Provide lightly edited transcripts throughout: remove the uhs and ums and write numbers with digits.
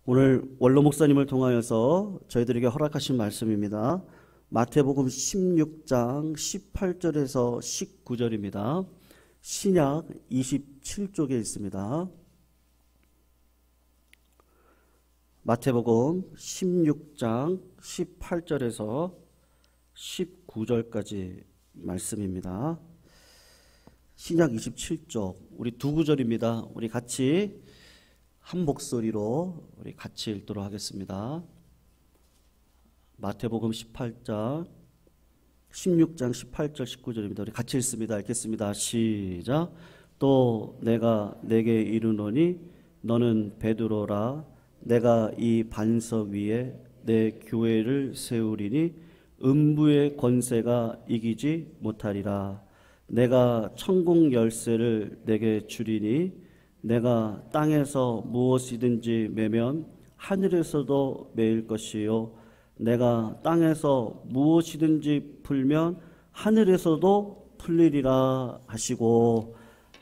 오늘 원로 목사님을 통하여서 저희들에게 허락하신 말씀입니다. 마태복음 16장 18절에서 19절입니다. 신약 27쪽에 있습니다. 마태복음 16장 18절에서 19절까지 말씀입니다. 신약 27쪽 우리 두 구절입니다. 우리 같이 한 목소리로 우리 같이 읽도록 하겠습니다. 마태복음 16장 18절 19절입니다. 우리 같이 읽습니다. 읽겠습니다. 시작. 또 내가 내게 이르노니 너는 베드로라. 내가 이 반석 위에 내 교회를 세우리니 음부의 권세가 이기지 못하리라. 내가 천국 열쇠를 내게 주리니 내가 땅에서 무엇이든지 매면 하늘에서도 매일 것이요 내가 땅에서 무엇이든지 풀면 하늘에서도 풀리리라 하시고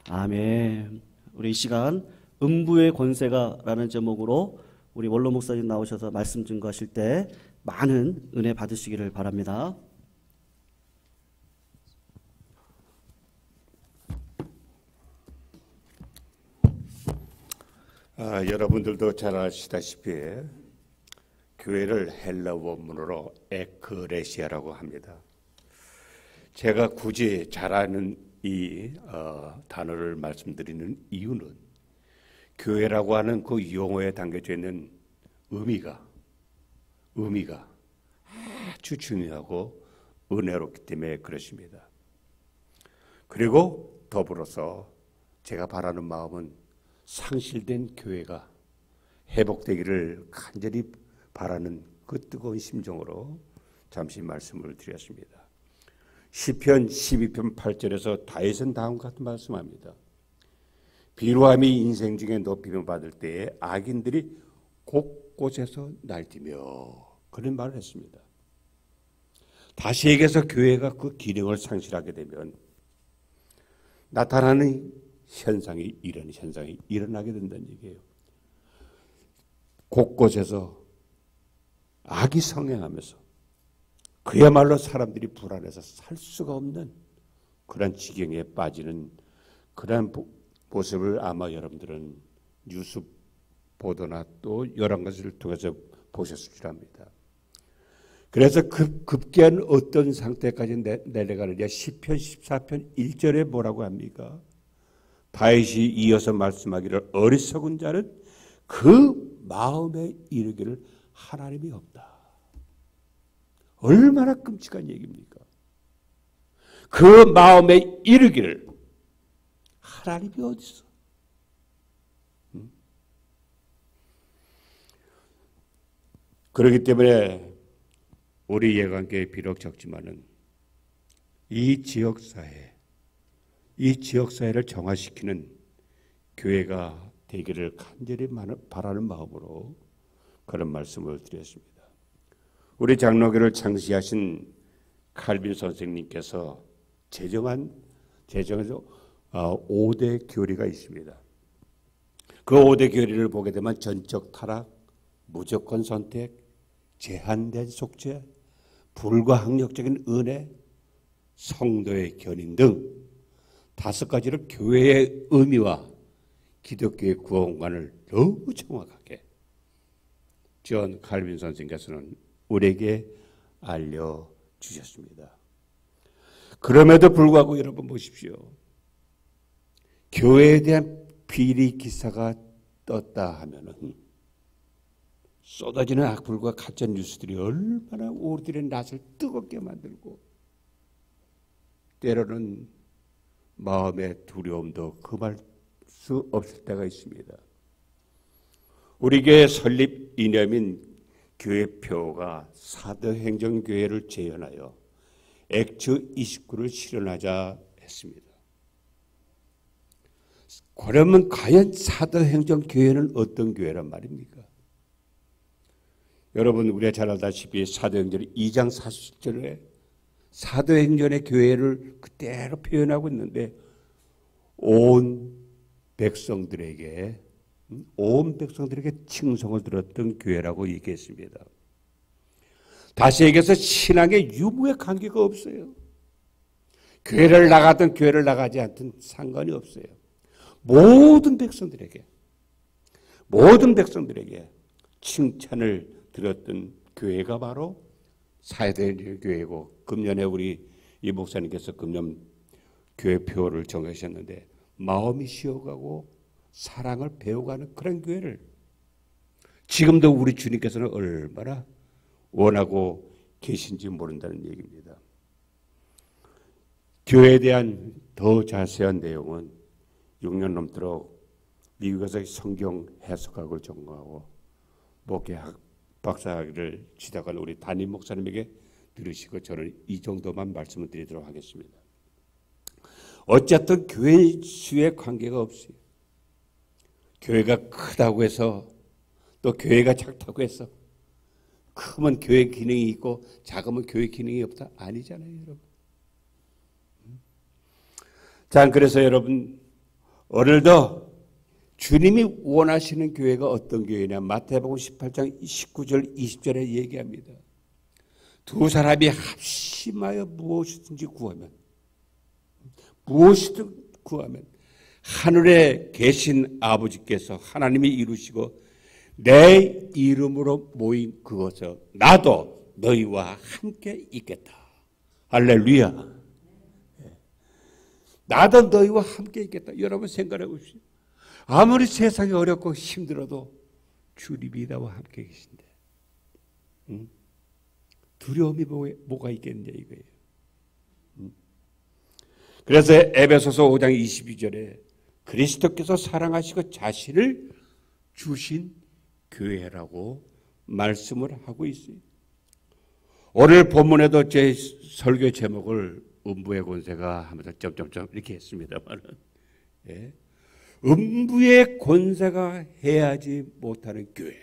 아멘. 우리 이 시간 음부의 권세가 라는 제목으로 우리 원로 목사님 나오셔서 말씀 증거하실 때 많은 은혜 받으시기를 바랍니다. 여러분들도 잘 아시다시피 교회를 헬라 원문으로 에크레시아라고 합니다. 제가 굳이 잘 아는 이 단어를 말씀드리는 이유는 교회라고 하는 그 용어에 담겨져 있는 의미가 아주 중요하고 은혜롭기 때문에 그렇습니다. 그리고 더불어서 제가 바라는 마음은 상실된 교회가 회복되기를 간절히 바라는 그 뜨거운 심정으로 잠시 말씀을 드렸습니다. 시편 12편 8절에서 다윗은 다음과 같은 말씀합니다. 비루함이 인생 중에 높임을 받을 때에 악인들이 곳곳에서 날뛰며 그런 말을 했습니다. 다시 얘기해서 교회가 그 기능을 상실하게 되면 나타나는 이런 현상이 일어나게 된다는 얘기예요. 곳곳에서 악이 성행하면서 그야말로 사람들이 불안해서 살 수가 없는 그런 지경에 빠지는 그런 모습을 아마 여러분들은 뉴스 보도나 또 여러 가지를 통해서 보셨을 줄 압니다. 그래서 급기한 어떤 상태까지 내려가느냐. 시편 14편 1절에 뭐라고 합니까? 다윗이 이어서 말씀하기를 어리석은 자는 그 마음에 이르기를 하나님이 없다. 얼마나 끔찍한 얘기입니까? 그 마음에 이르기를 하나님이 어디 있어? 그렇기 때문에 우리 예관교회 비록 적지만은 이 지역사회를 정화시키는 교회가 되기를 간절히 바라는 마음으로 그런 말씀을 드렸습니다. 우리 장로교를 창시하신 칼빈 선생님께서 제정해서 5대 교리가 있습니다. 그 5대 교리를 보게 되면 전적 타락, 무조건 선택, 제한된 속죄, 불가항력적인 은혜, 성도의 견인 등 5가지를 교회의 의미와 기독교의 구원관을 너무 정확하게 존 칼빈 선생님께서는 우리에게 알려주셨습니다. 그럼에도 불구하고 여러분 보십시오. 교회에 대한 비리 기사가 떴다 하면은 쏟아지는 악플과 가짜 뉴스들이 얼마나 우리들의 낯을 뜨겁게 만들고 때로는 마음의 두려움도 금할 수 없을 때가 있습니다. 우리 교회 설립 이념인 교회표가 사도행전교회를 재현하여 액츠 29를 실현하자 했습니다. 그러면 과연 사도행전교회는 어떤 교회란 말입니까? 여러분 우리가 잘 알다시피 사도행전 2장 40절에 사도행전의 교회를 그대로 표현하고 있는데 온 백성들에게 온 백성들에게 칭송을 들었던 교회라고 얘기했습니다. 다시 얘기해서 신앙의 유무에 관계가 없어요. 교회를 나가든 교회를 나가지 않든 상관이 없어요. 모든 백성들에게 칭찬을 들었던 교회가 바로 사도행전 교회고, 금년에 우리 이 목사님께서 금년 교회표를 정하셨는데 마음이 쉬어가고 사랑을 배워가는 그런 교회를 지금도 우리 주님께서는 얼마나 원하고 계신지 모른다는 얘기입니다. 교회에 대한 더 자세한 내용은 6년 넘도록 미국에서 성경 해석학을 전공하고 목회학 박사학위를 취득한 우리 담임 목사님에게 들으시고 저는 이 정도만 말씀을 드리도록 하겠습니다. 어쨌든 교회 수에 관계가 없어요. 교회가 크다고 해서 또 교회가 작다고 해서 크면 교회 기능이 있고 작으면 교회 기능이 없다? 아니잖아요, 여러분. 자, 그래서 여러분 오늘도 주님이 원하시는 교회가 어떤 교회냐? 마태복음 18장 19절 20절에 얘기합니다. 두 사람이 합심하여 무엇이든 구하면 하늘에 계신 아버지께서 하나님이 이루시고 내 이름으로 모인 그곳에 나도 너희와 함께 있겠다. 할렐루야. 나도 너희와 함께 있겠다. 여러분 생각해 보십시오. 아무리 세상이 어렵고 힘들어도 주님이 나와 함께 계신데 두려움이 뭐가 있겠냐 이거예요. 그래서 에베소서 5장 22절에 그리스도께서 사랑하시고 자신을 주신 교회라고 말씀을 하고 있어요. 오늘 본문에도 제 설교 제목을 음부의 권세가 하면서 점점점 이렇게 했습니다만, 예. 음부의 권세가 해야지 못하는 교회.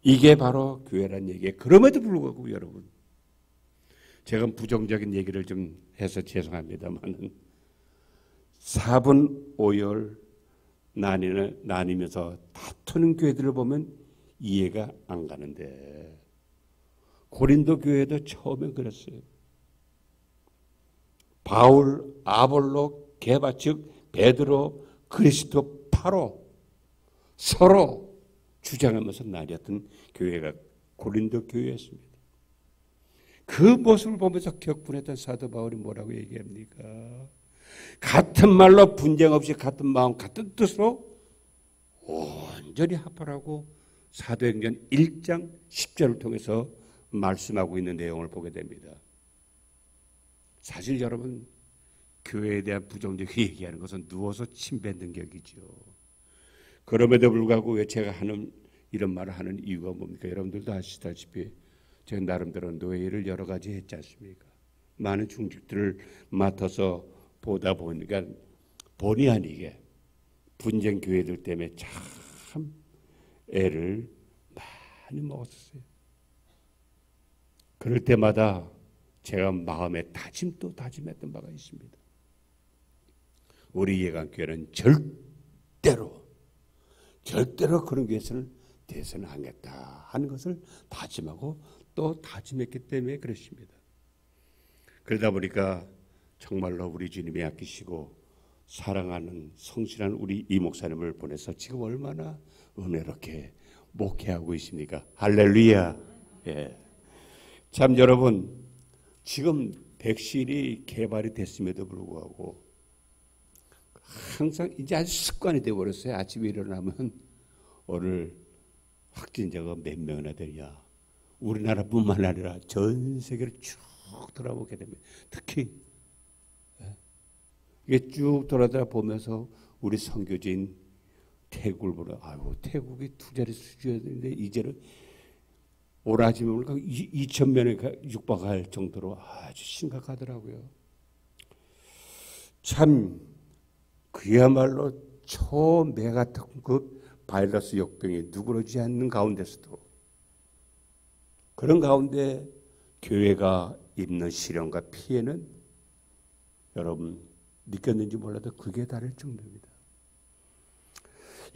이게 바로 교회란 얘기예요. 그럼에도 불구하고 여러분, 제가 부정적인 얘기를 좀 해서 죄송합니다만 4분 5열 나뉘면서 다투는 교회들을 보면 이해가 안 가는데 고린도 교회도 처음에 그랬어요. 바울, 아볼로, 게바 즉 베드로, 그리스도 바로 서로 주장하면서 나뉘었던 교회가 고린도 교회였습니다. 그 모습을 보면서 격분했던 사도 바울이 뭐라고 얘기합니까? 같은 말로 분쟁 없이 같은 마음 같은 뜻으로 온전히 합하라고 사도행전 1장 10절을 통해서 말씀하고 있는 내용을 보게 됩니다. 사실 여러분 교회에 대한 부정적인 얘기하는 것은 누워서 침 뱉는 격이죠. 그럼에도 불구하고 왜 제가 하는 이런 말을 하는 이유가 뭡니까? 여러분들도 아시다시피 제가 나름대로 노예를 여러 가지 했지 않습니까? 많은 중직들을 맡아서 보다 보니까 본의 아니게 분쟁 교회들 때문에 참 애를 많이 먹었어요. 그럴 때마다 제가 마음에 다짐도 다짐했던 바가 있습니다. 우리 예강교회는 절대로 그런 교회에서는 대선을 하겠다 하는 것을 다짐하고 또 다짐했기 때문에 그렇습니다. 그러다 보니까 정말로 우리 주님이 아끼시고 사랑하는 성실한 우리 이 목사님을 보내서 지금 얼마나 은혜롭게 목회하고 있습니까? 할렐루야. 예. 참 여러분 지금 백신이 개발이 됐음에도 불구하고 항상 이제 아주 습관이 되어버렸어요. 아침에 일어나면 오늘 확진자가 몇 명이나 되냐. 우리나라뿐만 아니라 전 세계를 쭉 돌아보게 됩니다. 특히 이게 쭉 돌아다 보면서 우리 선교지인 태국을 보러 태국이 두 자리 수준이었는데 이제는 올 아침에 보니까 2,000명에 육박할 정도로 아주 심각하더라고요. 참 그야말로 초메가톤급 바이러스 역병이 누그러지지 않는 가운데서도 그런 가운데 교회가 입는 시련과 피해는 여러분 느꼈는지 몰라도 극에 달할 정도입니다.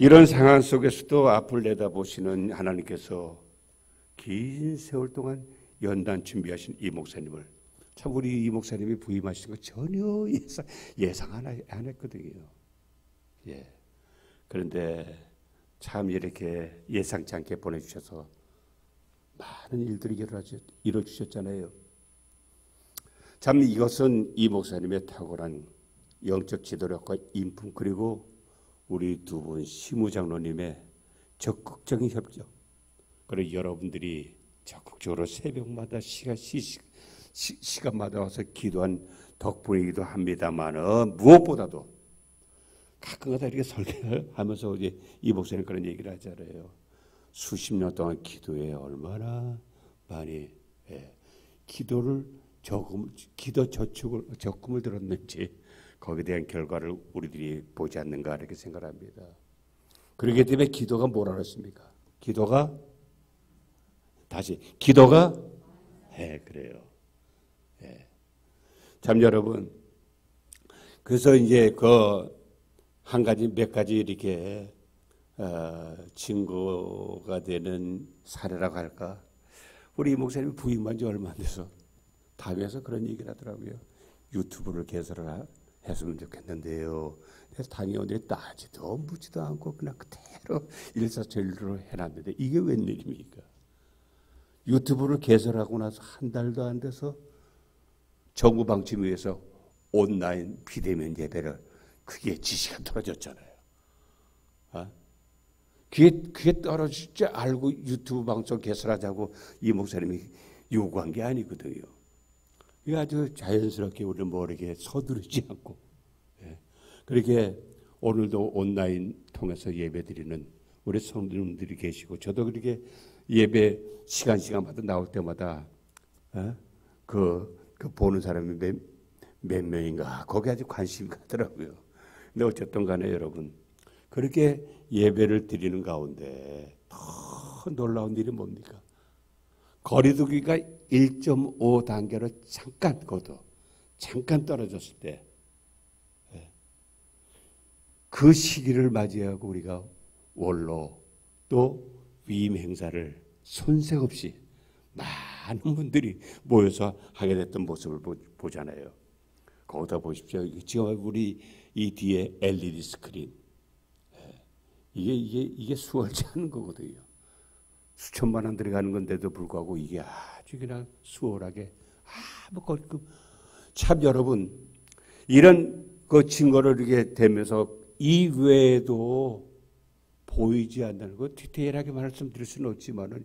이런 상황 속에서도 앞을 내다보시는 하나님께서 긴 세월 동안 연단 준비하신 이 목사님을, 참 우리 이 목사님이 부임하신 거 전혀 예상 안 했거든요. 예. 그런데 참 이렇게 예상치 않게 보내주셔서 많은 일들이 이루어주셨잖아요. 참 이것은 이 목사님의 탁월한 영적 지도력과 인품, 그리고 우리 두 분 시무장로님의 적극적인 협력, 그리고 여러분들이 적극적으로 새벽마다 시간마다 와서 기도한 덕분이기도 합니다만, 무엇보다도 가끔가다 이렇게 설교하면서 이제 이 목사님 그런 얘기를 하잖아요. 수십 년 동안 기도에 얼마나 많이 기도 적금을 들었는지 거기에 대한 결과를 우리들이 보지 않는가 이렇게 생각합니다. 그렇기 때문에 기도가 뭐라 그랬습니까? 기도가 그래요. 참 여러분, 그래서 이제 몇 가지 이렇게 증거가 되는 사례라고 할까? 우리 목사님 부임한 지 얼마 안 돼서 담에서 그런 얘기를 하더라고요. 유튜브를 개설을 했으면 좋겠는데요. 그래서 당연히 따지도 묻지도 않고 그냥 그대로 일사천리로 해놨는데 이게 웬일입니까? 유튜브를 개설하고 나서 한 달도 안 돼서 정부 방침위에서 온라인 비대면 예배를, 그게 지시가 떨어졌잖아요. 그게 떨어질 줄 알고 유튜브 방송 개설하자고 이 목사님이 요구한 게 아니거든요. 이게 아주 자연스럽게 우리를 모르게 서두르지 않고, 그렇게 오늘도 온라인 통해서 예배드리는 우리 성도님들이 계시고, 저도 그렇게 예배 시간마다 나올 때마다 그 보는 사람이 몇 명인가 거기 아주 관심이 가더라고요. 근데 어쨌든 간에 여러분, 그렇게 예배를 드리는 가운데 더 놀라운 일이 뭡니까? 거리두기가 1.5 단계로 잠깐 떨어졌을 때, 그 시기를 맞이하고 우리가 원로 또 위임 행사를 손색 없이 많은 분들이 모여서 하게 됐던 모습을 보잖아요. 거기다 보십시오. 지금 우리 이 뒤에 LED 스크린, 이게 수월치 않은 거거든요. 수천만 원 들어가는 건데도 불구하고 이게 아주 그냥 수월하게 참 여러분, 이런 그 증거를 이렇게 되면서 이 외에도 보이지 않는 거 디테일하게 말씀드릴 수는 없지만은,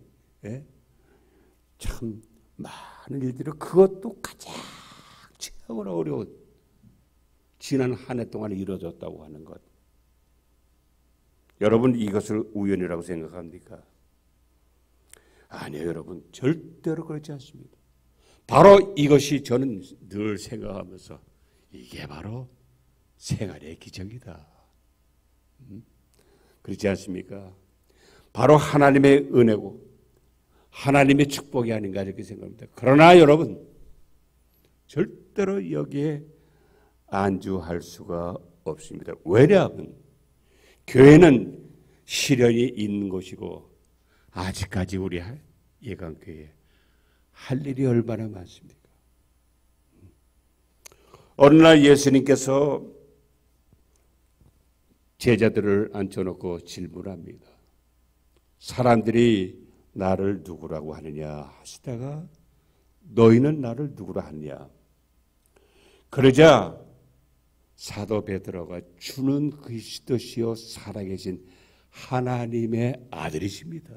참 많은 일들이, 그것도 가장 최고로 어려운 지난 한 해 동안 이루어졌다고 하는 것. 여러분, 이것을 우연이라고 생각합니까? 아니에요, 여러분. 절대로 그렇지 않습니다. 바로 이것이 저는 늘 생각하면서 이게 바로 생활의 기적이다. 그렇지 않습니까? 바로 하나님의 은혜고 하나님의 축복이 아닌가 이렇게 생각합니다. 그러나 여러분, 절대로 여기에 안주할 수가 없습니다. 왜냐하면 교회는 시련이 있는 곳이고, 아직까지 우리 예강교회에 할 일이 얼마나 많습니까? 어느 날 예수님께서 제자들을 앉혀놓고 질문합니다. 사람들이 나를 누구라고 하느냐 하시다가 너희는 나를 누구라 하느냐. 그러자 사도 베드로가 주는 그리스도시요 살아계신 하나님의 아들이십니다.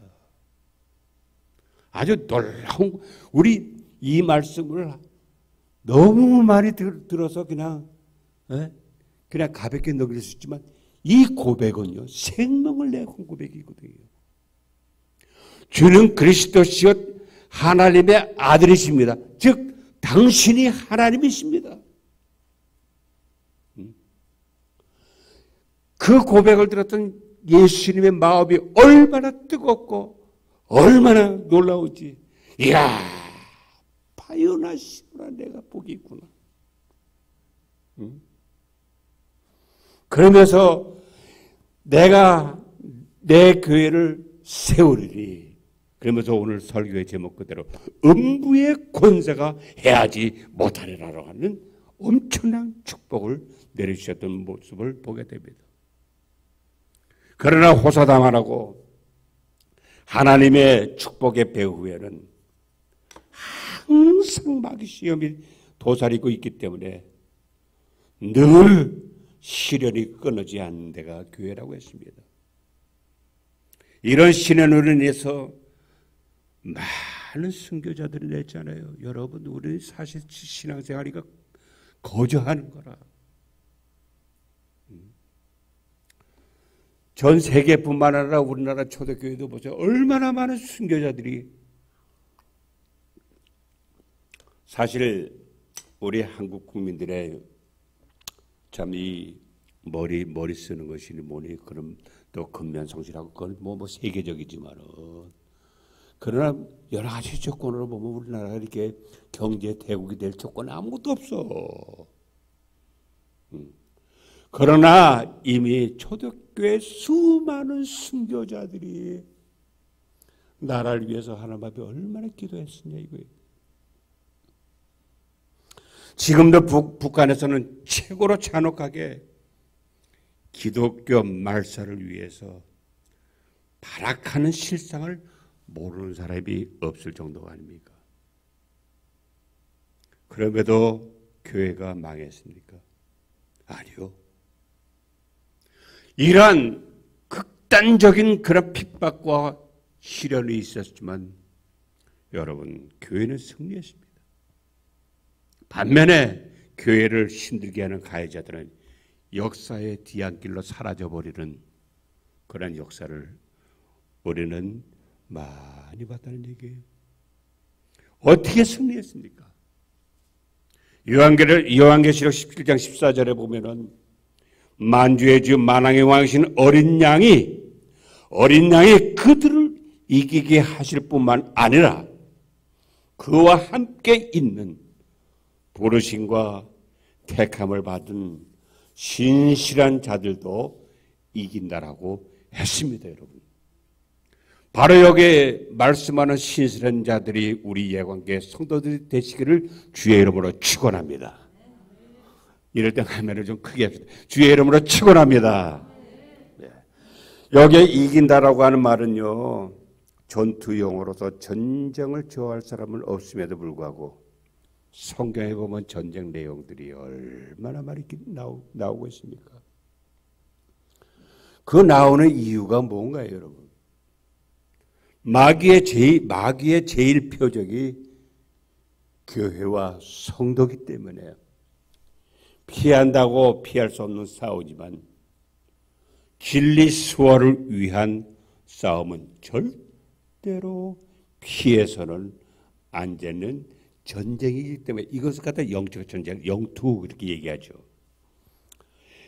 아주 놀라운, 우리 이 말씀을 너무 많이 들어서 그냥 가볍게 넘길 수 있지만, 이 고백은요 생명을 내건 고백이거든요. 주는 그리스도시요 하나님의 아들이십니다. 즉 당신이 하나님이십니다. 그 고백을 들었던 예수님의 마음이 얼마나 뜨겁고 얼마나 놀라운지, 이야 파요나 시오나 내가 복이 있구나. 그러면서 내가 내 교회를 세우리니. 그러면서 오늘 설교의 제목 그대로 음부의 권세가 해하지 못하리라고 하는 엄청난 축복을 내려주셨던 모습을 보게 됩니다. 그러나 호사당하라고 하나님의 축복의 배후에는 항상 마귀 시험이 도사리고 있기 때문에 늘 시련이 끊어지지 않는 데가 교회라고 했습니다. 이런 시련으로 인해서 많은 순교자들이 냈잖아요. 여러분, 우리 사실 신앙생활이 거저하는 거라. 전 세계뿐만 아니라 우리나라 초대교회도 보세요. 얼마나 많은 순교자들이. 사실 우리 한국 국민들의 참 이 머리 쓰는 것이 뭐니, 그럼 또 근면성실하고 그건 뭐 세계적이지만은, 그러나 여러 가지 조건으로 보면 우리나라가 이렇게 경제 대국이 될 조건은 아무것도 없어. 그러나 이미 초대교회 수많은 순교자들이 나라를 위해서 하나님 앞에 얼마나 기도했으냐 이거예요. 지금도 북한에서는 최고로 잔혹하게 기독교 말살을 위해서 발악하는 실상을 모르는 사람이 없을 정도가 아닙니까? 그럼에도 교회가 망했습니까? 아니요. 이러한 극단적인 그런 핍박과 시련이 있었지만 여러분, 교회는 승리했습니다. 반면에 교회를 힘들게 하는 가해자들은 역사의 뒤안길로 사라져버리는 그런 역사를 우리는 많이 봤다는 얘기예요. 어떻게 승리했습니까? 요한계시록 17장 14절에 보면은 만주의 주 만왕의 왕이신 어린 양이 그들을 이기게 하실 뿐만 아니라 그와 함께 있는 부르심과 택함을 받은 신실한 자들도 이긴다라고 했습니다, 여러분. 바로 여기에 말씀하는 신실한 자들이 우리 예관계 성도들이 되시기를 주의 이름으로 축원합니다. 이럴 때 화면을 좀 크게 합시다. 주의 이름으로 축원합니다. 네. 여기에 이긴다라고 하는 말은요, 전투용어로서 전쟁을 좋아할 사람은 없음에도 불구하고 성경에 보면 전쟁 내용들이 얼마나 많이 나오고 있습니까? 그 나오는 이유가 뭔가요, 여러분? 마귀의 제일 표적이 교회와 성도기 때문에 피한다고 피할 수 없는 싸우지만 진리 수호를 위한 싸움은 절대로 피해서는 안 되는 전쟁이기 때문에 이것을 갖다 영적 전쟁, 영투 이렇게 얘기하죠.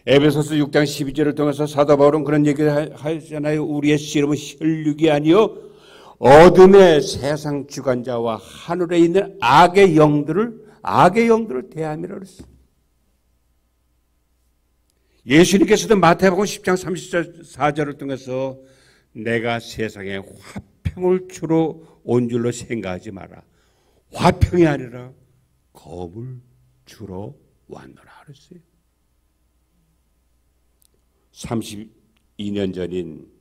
에베소서 6장 12절을 통해서 사도 바울은 그런 얘기를 하잖아요. 우리의 씨름은 혈육이 아니요 어둠의 세상 주관자와 하늘에 있는 악의 영들을 대함이라 그랬어요. 예수님께서도 마태복음 10장 34절을 통해서 내가 세상에 화평을 주러 온 줄로 생각하지 마라. 화평이 아니라 검을 주러 왔노라 그랬어요. 32년 전인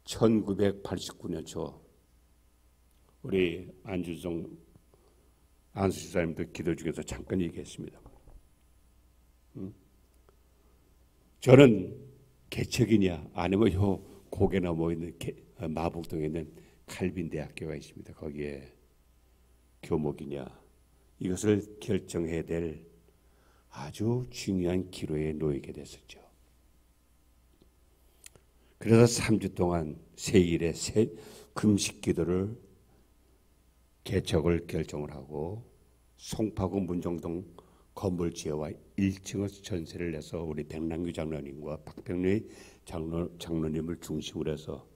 1989년 초 우리 안수사님도 기도 중에서 잠깐 얘기했습니다. 저는 개척이냐 아니면 요 고개나 모이는 마북동에 있는 칼빈 대학교가 있습니다. 거기에 교목이냐 이것을 결정해야 될 아주 중요한 기로에 놓이게 됐었죠. 그래서 3주 동안 세일에 금식 기도를 개척을 결정을 하고 송파구 문정동 건물 지어와 1층을 전세를 내서 우리 백남규 장로님과 박병리 장로님을 중심으로 해서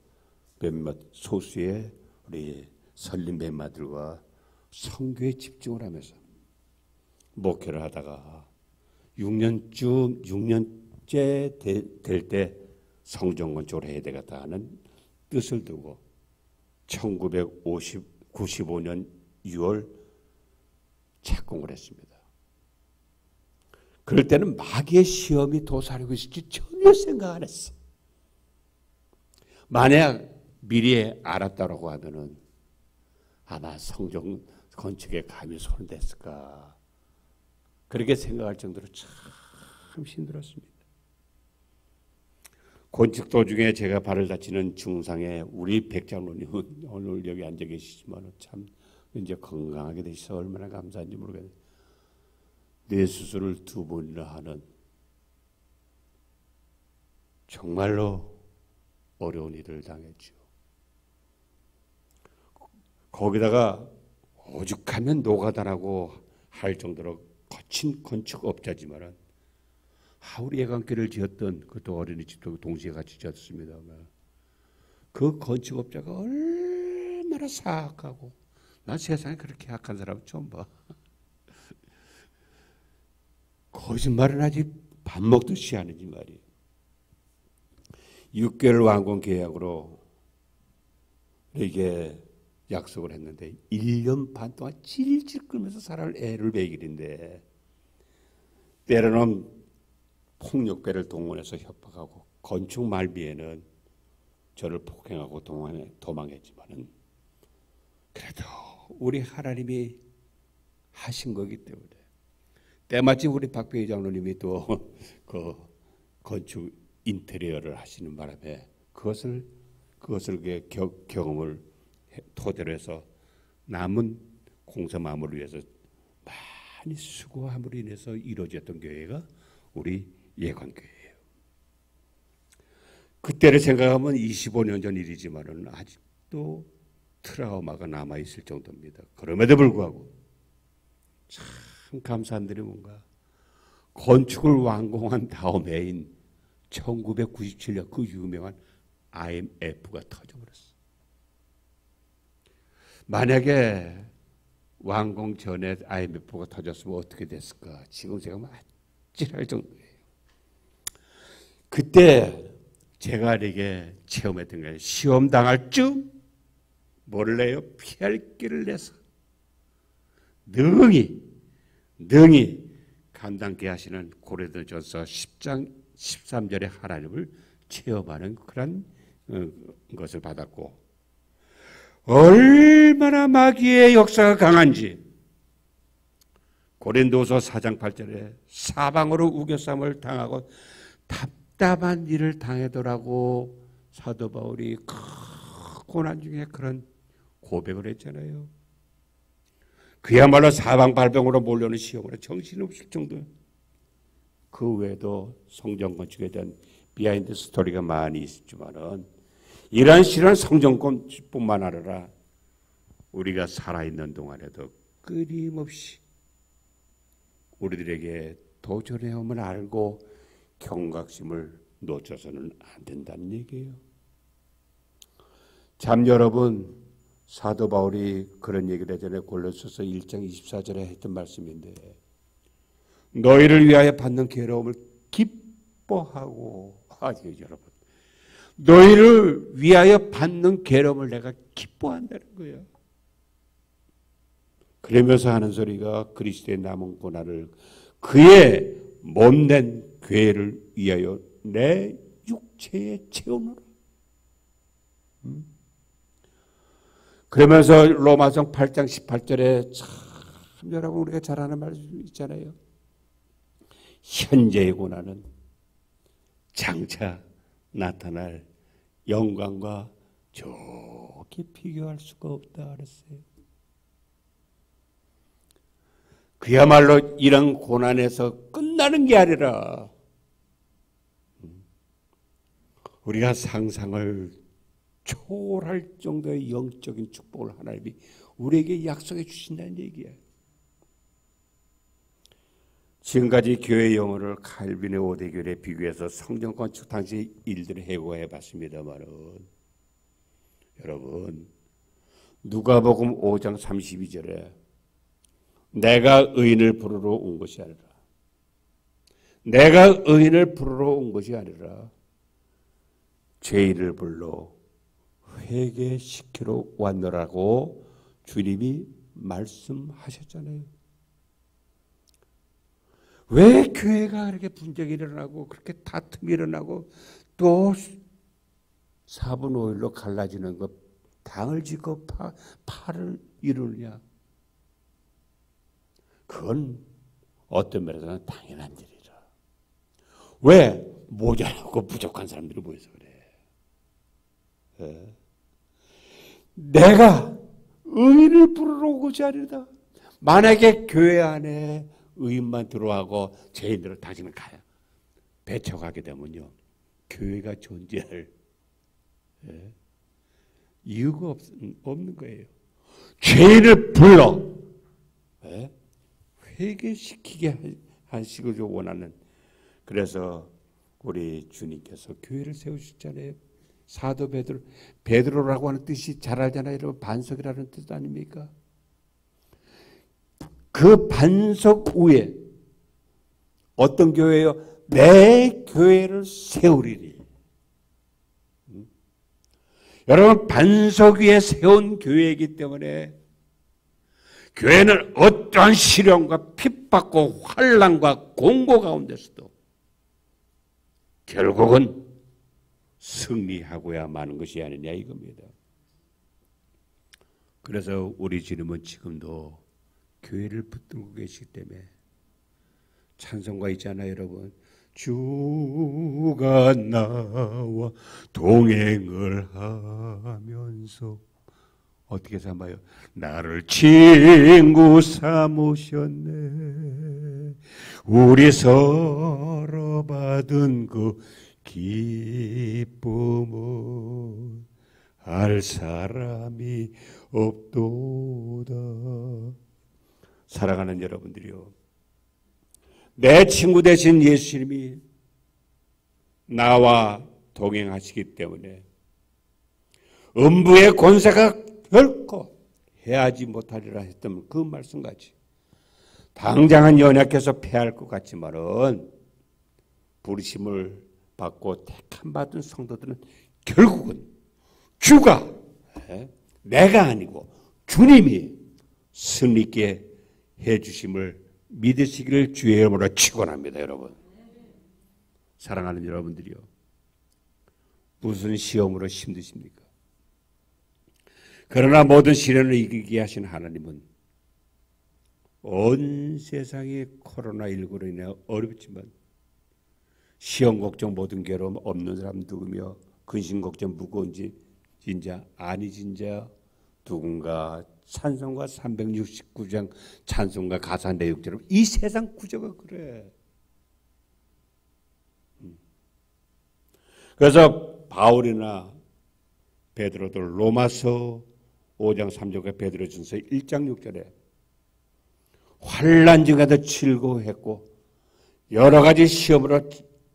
몇몇 소수의 우리 설립 멤버들과 선교에 집중을 하면서 목회를 하다가 6년째 될 때 성전 건축을 해야 되겠다 하는 뜻을 두고 1995년 6월 착공을 했습니다. 그럴 때는 마귀의 시험이 도사리고 있을지 전혀 생각 안 했어. 만약 미리에 알았다라고 하면은 아마 성전 건축에 감히 손을 댔을까 그렇게 생각할 정도로 참 힘들었습니다. 건축 도중에 제가 발을 다치는 중상에 우리 백장로님은 오늘 여기 앉아 계시지만 참 이제 건강하게 되셔서 얼마나 감사한지 모르겠네요. 뇌 수술을 2번이나 하는 정말로 어려운 일을 당했죠. 거기다가 오죽하면 노가다라고 할 정도로 거친 건축업자지만 우리 예관교를 지었던 그것도 어린이집도 동시에 같이 지었습니다만 그 건축업자가 얼마나 사악하고 난 세상에 그렇게 악한 사람 처음 봐. 거짓말은 아직 밥 먹듯이 하는지 말이에요. 6개월 완공 계약으로 이게 약속을 했는데 1년 반 동안 질질 끌면서 사람을 애를 배기는데 때로는 폭력배를 동원해서 협박하고 건축 말미에는 저를 폭행하고 도망했지만은 그래도 우리 하나님이 하신 거기 때문에 때마침 우리 박배희 장로님이 또 그 건축 인테리어를 하시는 바람에 그것을 경험을 토대로 해서 남은 공사 마무리를 위해서 많이 수고함으로 인해서 이루어졌던 교회가 우리 예관교회예요. 그때를 생각하면 25년 전 일이지만은 아직도 트라우마가 남아 있을 정도입니다. 그럼에도 불구하고 참 감사한 일이 뭔가 건축을 완공한 다음해인 1997년 그 유명한 IMF가 터져버렸어. 만약에 완공 전에 IMF가 터졌으면 어떻게 됐을까? 지금 제가 아찔할 정도예요. 그때 제가 이게 체험했던 게 시험 당할 쯤 몰래요 피할 길을 내서 능히 감당케 하시는 고린도전서 10장 13절의 하나님을 체험하는 그런 것을 받았고 얼마나 마귀의 역사가 강한지 고린도서 4장 8절에 사방으로 우겨쌈을 당하고 답답한 일을 당하더라고 사도 바울이 큰 고난 중에 그런 고백을 했잖아요. 그야말로 사방팔방으로 몰려오는 시험으로 정신없을 정도. 그 외에도 성전 건축에 대한 비하인드 스토리가 많이 있지만은 이러한 실한 성전 건축뿐만 아니라 우리가 살아있는 동안에도 끊임없이 우리들에게 도전해오면 알고 경각심을 놓쳐서는 안 된다는 얘기예요. 참 여러분, 사도 바울이 그런 얘기를 하잖아요. 골로새서 1장 24절에 했던 말씀인데 너희를 위하여 받는 괴로움을 기뻐하고 여러분 너희를 위하여 받는 괴로움을 내가 기뻐한다는 거예요. 그러면서 하는 소리가 그리스도의 남은 고난을 그의 몸된 교회를 위하여 내 육체에 채우노라. 그러면서 로마서 8장 18절에 참 여러분 우리가 잘 아는 말씀 있잖아요. 현재의 고난은 장차 나타날 영광과 좋게 비교할 수가 없다 그랬어요. 그야말로 이런 고난에서 끝나는 게 아니라 우리가 상상을 초월할 정도의 영적인 축복을 하나님이 우리에게 약속해 주신다는 얘기예요. 지금까지 교회 영어를 칼빈의 5대 교회에 비교해서 성전 건축 당시 일들을 해고해 봤습니다만은 여러분 누가복음 5장 32절에 내가 의인을 부르러 온 것이 아니라 죄인을 불러 회개시키러 왔노라고 주님이 말씀하셨잖아요. 왜 교회가 그렇게 분쟁이 일어나고 그렇게 다툼이 일어나고 또 4분 5일로 갈라지는 것, 당을 짓고 파를 이루느냐? 그건 어떤 면에서는 당연한 일이라. 왜? 모자라고 부족한 사람들이 모여서 그래. 내가 의인을 부르러 오고자 하리다. 만약에 교회 안에 의인만 들어가고 죄인들을 당신은 가야 배척하게 되면요, 교회가 존재할 이유가 없는 거예요. 죄인을 불러 회개시키게 하시길 원하는. 그래서 우리 주님께서 교회를 세우셨잖아요. 사도 베드로라고 하는 뜻이 잘 알잖아요. 여러분, 반석이라는 뜻 아닙니까? 그 반석 위에 어떤 교회요? 내 교회를 세우리니. 여러분, 반석 위에 세운 교회이기 때문에 교회는 어떠한 시련과 핍박과 환난과 공고 가운데서도 결국은 승리하고야 마는 것이 아니냐 이겁니다. 그래서 우리 주님은 지금도 교회를 붙들고 계시기 때문에 찬송가 있잖아요, 여러분. 주가 나와 동행을 하면서 어떻게 삼아요? 나를 친구 삼으셨네. 우리 서로 받은 그 기쁨은 알 사람이 없도다. 사랑하는 여러분들이요, 내 친구 되신 예수님이 나와 동행하시기 때문에 음부의 권세가 결코 해하지 못하리라 했던 그 말씀같이 당장은 연약해서 패할 것 같지만은 부르심을 받고 택함 받은 성도들은 결국은 주가, 내가 아니고 주님이 승리있게 해주심을 믿으시기를 주의 이름으로 축원합니다. 여러분, 사랑하는 여러분들이요, 무슨 시험으로 힘드십니까? 그러나 모든 시련을 이기게 하신 하나님은 온 세상이 코로나19로 인해 어렵지만 시험 걱정 모든 괴로움 없는 사람 누구며 근심 걱정 무거운지 진짜 아니 진짜 누군가 찬송가 369장 찬송가 가사 내용처럼 이 세상 구조가 그래. 그래서 바울이나 베드로도 로마서 5장 3절과 베드로전서 1장 6절에 환난 중에도 즐거워했고 여러 가지 시험으로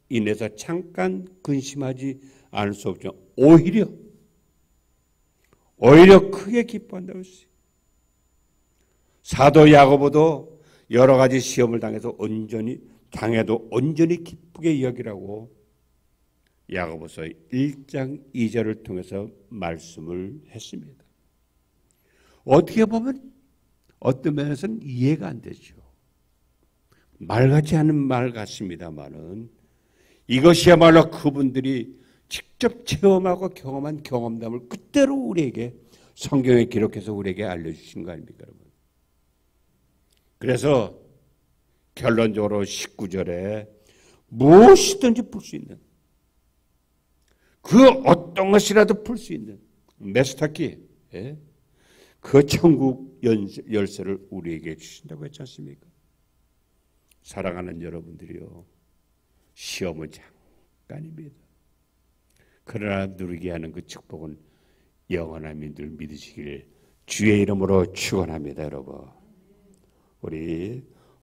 인해서 잠깐 근심하지 않을 수 없죠. 오히려 크게 기뻐한다고 했어요. 사도 야고보도 여러 가지 시험을 당해도 온전히 기쁘게 여기라고 야고보서 1장 2절을 통해서 말씀을 했습니다. 어떻게 보면 어떤 면에서는 이해가 안 되죠. 말 같지 않은 말 같습니다만은 이것이야말로 그분들이 직접 체험하고 경험한 경험담을 그대로 우리에게 성경에 기록해서 우리에게 알려주신 거 아닙니까, 여러분? 그래서 결론적으로 19절에 무엇이든지 풀 수 있는, 그 어떤 것이라도 풀 수 있는 메스터키, 그 천국 열쇠를 우리에게 주신다고 했지 않습니까? 사랑하는 여러분들이요, 시험은 잠깐입니다. 그러나 누리게 하는 그 축복은 영원한 줄 믿으시길 주의 이름으로 축원합니다. 여러분, 우리